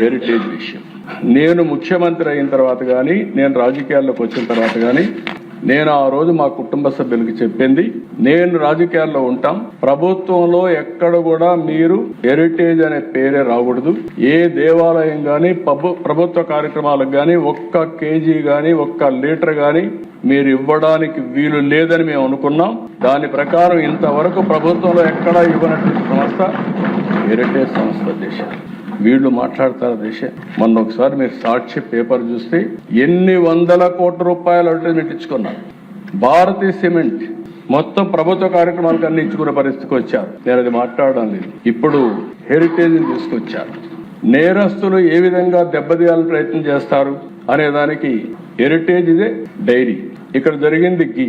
Heritage విషయం. నేను ముఖ్యమంత్రి అయిన తర్వాత కానీ, నేను రాజకీయాల్లోకి వచ్చిన తర్వాత కానీ, నేను ఆ రోజు మా కుటుంబ సభ్యులకి చెప్పింది, నేను రాజకీయాల్లో ఉంటాం, ప్రభుత్వంలో ఎక్కడ కూడా మీరు హెరిటేజ్ అనే పేరే రాకూడదు. ఏ దేవాలయం గాని ప్రభుత్వ కార్యక్రమాలకు గాని ఒక్క కేజీ గాని ఒక్క లీటర్ గాని మీరు ఇవ్వడానికి వీలు లేదని మేము అనుకున్నాం. దాని ప్రకారం ఇంతవరకు ప్రభుత్వంలో ఎక్కడా ఇవ్వనటువంటి సంస్థ హెరిటేజ్ సంస్థ. దేశం వీళ్ళు మాట్లాడతారు. దేశం మొన్న ఒకసారి మీరు సాక్షి పేపర్ చూస్తే ఎన్ని వందల కోట్ల రూపాయలు అడ్వర్టైజ్మెంట్ ఇచ్చుకున్నారు. భారతీయ సిమెంట్ మొత్తం ప్రభుత్వ కార్యక్రమాలకు అన్ని ఇచ్చుకునే పరిస్థితికి వచ్చారు. నేను అది మాట్లాడడం లేదు. ఇప్పుడు హెరిటేజ్ తీసుకొచ్చారు. నేరస్తులు ఏ విధంగా దెబ్బతీయాలని ప్రయత్నం చేస్తారు అనే దానికి హెరిటేజ్ ఇదే డైరీ. ఇక్కడ జరిగింది గీ.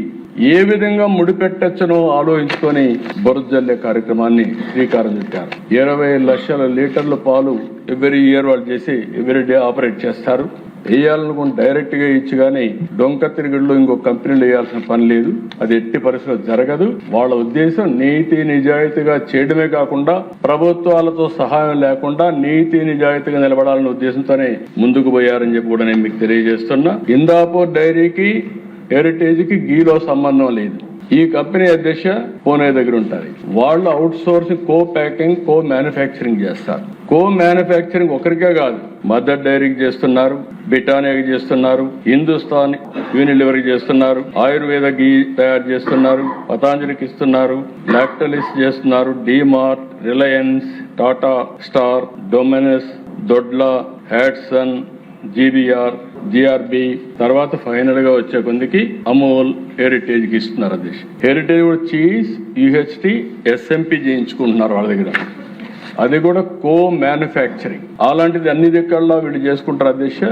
ఏ విధంగా ముడిపెట్టచ్చునో ఆలోచించుకొని బొరజల్లే కార్యక్రమాన్ని శ్రీకారం చుట్టారు. 20 లక్షల లీటర్ల పాలు ఎవ్రీ ఇయర్ వాళ్ళు చేసి ఎవ్రీ డే ఆపరేట్ చేస్తారు. వేయాలనుకుని డైరెక్ట్ గా ఇచ్చి గానీ డొంక తిరుగుళ్ళు ఇంకో కంపెనీలు వేయాల్సిన పని లేదు. అది ఎట్టి పరిస్థితుల్లో జరగదు. వాళ్ళ ఉద్దేశం నీతి నిజాయితీగా చేయడమే కాకుండా ప్రభుత్వాలతో సహాయం లేకుండా నీతి నిజాయితీగా నిలబడాలనే ఉద్దేశంతోనే ముందుకు పోయారని చెప్పి కూడా నేను మీకు తెలియజేస్తున్నా. ఇందాపూర్ డైరీకి హెరిటేజ్ కి గీలో సంబంధం లేదు. ఈ కంపెనీ అధ్యక్ష పూణే దగ్గర ఉంటారు. వాళ్ళు అవుట్ సోర్సింగ్, కో ప్యాకింగ్, కో మ్యానుఫ్యాక్చరింగ్ చేస్తారు. కో మ్యానుఫ్యాక్చరింగ్ ఒకరికే కాదు, మదర్ డైరీకి చేస్తున్నారు, బిటానియాకి చేస్తున్నారు, హిందుస్థాన్ యూనిలివర్ చేస్తున్నారు, ఆయుర్వేద గీ తయారు చేస్తున్నారు, పతాంజలికి ఇస్తున్నారు, లాక్టలిస్ చేస్తున్నారు, DMart, Reliance, Tata star, Dominos, Dodla, Hatsun, GBR, GRB, తర్వాత ఫైనల్ గా వచ్చే కొందికి అమూల్ హెరిటేజ్ కి ఇస్తున్నారు. అధ్యక్ష హెరిటేజ్ కూడా చీజ్, యూహెచ్టి, ఎస్ఎంపి చేయించుకుంటున్నారు వాళ్ళ దగ్గర. అది కూడా కో మ్యానుఫ్యాక్చరింగ్. అలాంటిది అన్ని దగ్గరలో వీళ్ళు చేసుకుంటారు. అధ్యక్ష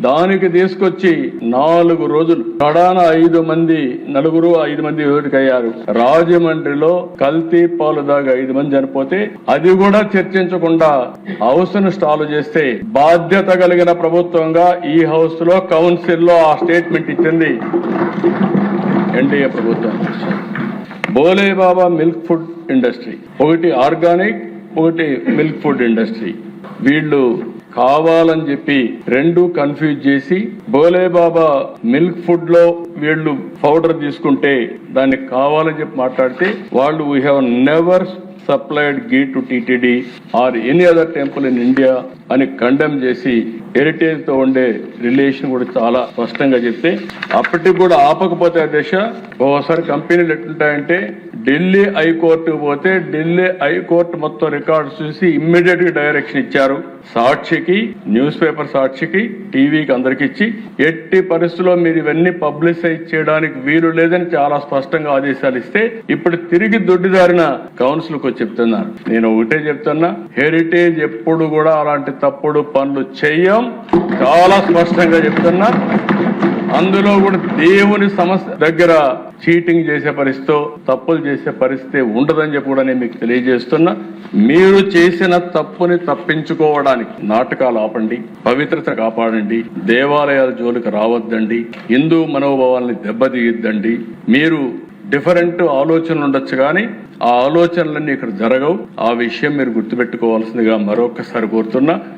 దానికి తీసుకొచ్చి 4 రోజులు కడాన 5 మంది, 5 మంది అయ్యారు. రాజమండ్రిలో కల్తీ పాలు దాగా 5 మంది చనిపోతే అది కూడా చర్చించకుండా హౌస్ ను స్టాల్ చేస్తే బాధ్యత కలిగిన ప్రభుత్వంగా ఈ హౌస్ లో కౌన్సిల్ లో ఆ స్టేట్మెంట్ ఇచ్చింది ఎన్డీఏ ప్రభుత్వం. బోలే బాబా మిల్క్ ఫుడ్ ఇండస్ట్రీ, ఒకటి ఆర్గానిక్, ఒకటి మిల్క్ ఫుడ్ ఇండస్ట్రీ. వీళ్ళు కావాలని చెప్పి 2 కన్ఫ్యూజ్ చేసి బోలే బాబా మిల్క్ ఫుడ్ లో వీళ్ళు పౌడర్ తీసుకుంటే దాన్ని కావాలని చెప్పి మాట్లాడితే వాళ్ళు we have never supplied ghee to TTD or any other temple in India అని కండెమ్ చేసి హెరిటేజ్ తో ఉండే రిలేషన్ కూడా చాలా స్పష్టంగా చెప్తే అప్పటికి కూడా ఆపకపోతే అధ్యక్ష ఓసారి కంపెనీలు ఎట్లుంటాయంటే ఢిల్లీ హైకోర్టు పోతే ఢిల్లీ హైకోర్టు మొత్తం రికార్డ్స్ చూసి ఇమ్మీడియట్ గా డైరెక్షన్ ఇచ్చారు. సాక్షికి, న్యూస్ పేపర్ సాక్షికి, టీవీకి అందరికి ఇచ్చి ఎట్టి పరిస్థితుల్లో మీరు ఇవన్నీ పబ్లిసైజ్ చేయడానికి వీలు లేదని చాలా స్పష్టంగా ఆదేశాలు ఇస్తే ఇప్పుడు తిరిగి దొడ్డిదారిన కౌన్సిల్ కు చెప్తున్నారు. నేను ఒకటే చెప్తున్నా, హెరిటేజ్ ఎప్పుడు కూడా అలాంటి తప్పుడు పనులు చెయ్యం. చాలా స్పష్టంగా చెప్తున్నా. అందులో కూడా దేవుని సమస్య దగ్గర చీటింగ్ చేసే పరిస్థితి, తప్పులు చేసే పరిస్థితి ఉండదని చెప్పి కూడా నేను మీకు తెలియజేస్తున్నా. మీరు చేసిన తప్పుని తప్పించుకోవడానికి నాటకాలు ఆపండి, పవిత్రత కాపాడండి, దేవాలయాల జోలికి రావద్దండి, హిందూ మనోభావాల్ని దెబ్బతీయద్దండి. మీరు డిఫరెంట్ ఆలోచనలు ఉండొచ్చు కానీ ఆ ఆలోచనలన్నీ ఇక్కడ జరగవు. ఆ విషయం మీరు గుర్తుపెట్టుకోవాల్సిందిగా మరొకసారి కోరుతున్నా.